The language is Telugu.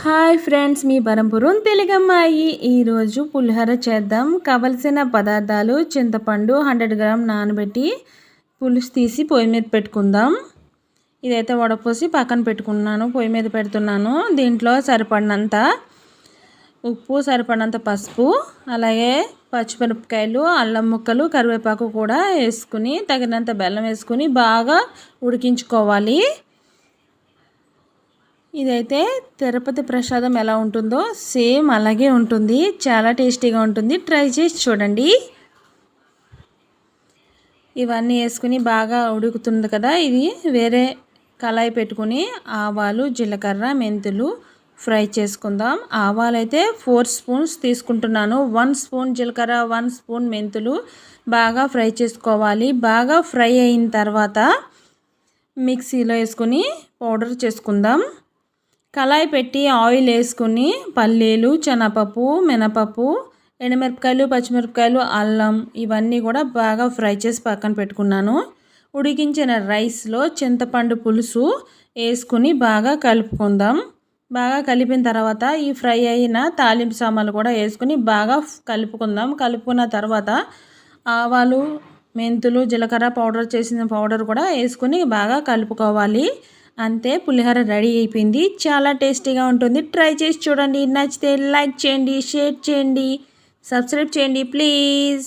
హాయ్ ఫ్రెండ్స్, మీ బరంపురం తెలుగమ్మాయి. ఈరోజు పులిహోర చేద్దాం. కావలసిన పదార్థాలు: చింతపండు 100 గ్రామ్ నానబెట్టి పులుసు తీసి పొయ్యి మీద పెట్టుకుందాం. ఇదైతే వడపోసి పక్కన పెట్టుకున్నాను, పొయ్యి మీద పెడుతున్నాను. దీంట్లో సరిపడినంత ఉప్పు, సరిపడినంత పసుపు, అలాగే పచ్చిమిరపకాయలు, అల్లం ముక్కలు, కరివేపాకు కూడా వేసుకుని తగినంత బెల్లం వేసుకుని బాగా ఉడికించుకోవాలి. ఇదైతే తిరుపతి ప్రసాదం ఎలా ఉంటుందో సేమ్ అలాగే ఉంటుంది. చాలా టేస్టీగా ఉంటుంది. ట్రై చేసి చూడండి. ఇవన్నీ వేసుకుని బాగా ఉడుకుతుంది కదా, ఇది వేరే కళాయి పెట్టుకుని ఆవాలు, జీలకర్ర, మెంతులు ఫ్రై చేసుకుందాం. ఆవాలు అయితే 4 స్పూన్స్ తీసుకుంటున్నాను. 1 స్పూన్ జీలకర్ర, 1 స్పూన్ మెంతులు బాగా ఫ్రై చేసుకోవాలి. బాగా ఫ్రై అయిన తర్వాత మిక్సీలో వేసుకుని పౌడర్ చేసుకుందాం. కళాయి పెట్టి ఆయిల్ వేసుకుని పల్లీలు, శనగపప్పు, మినపప్పు, ఎండుమిరపకాయలు, పచ్చిమిరపకాయలు, అల్లం ఇవన్నీ కూడా బాగా ఫ్రై చేసి పక్కన పెట్టుకున్నాను. ఉడికించిన రైస్లో చింతపండు పులుసు వేసుకుని బాగా కలుపుకుందాం. బాగా కలిపిన తర్వాత ఈ ఫ్రై అయిన తాలింపు సామాన్లు కూడా వేసుకుని బాగా కలుపుకుందాం. కలుపుకున్న తర్వాత ఆవాలు, మెంతులు, జీలకర్ర పౌడర్ చేసిన పౌడర్ కూడా వేసుకుని బాగా కలుపుకోవాలి. అంతే, పులిహోర రెడీ అయిపోయింది. చాలా టేస్టీగా ఉంటుంది. ట్రై చేసి చూడండి. నచ్చితే లైక్ చేయండి, షేర్ చేయండి, సబ్స్క్రైబ్ చేయండి ప్లీజ్.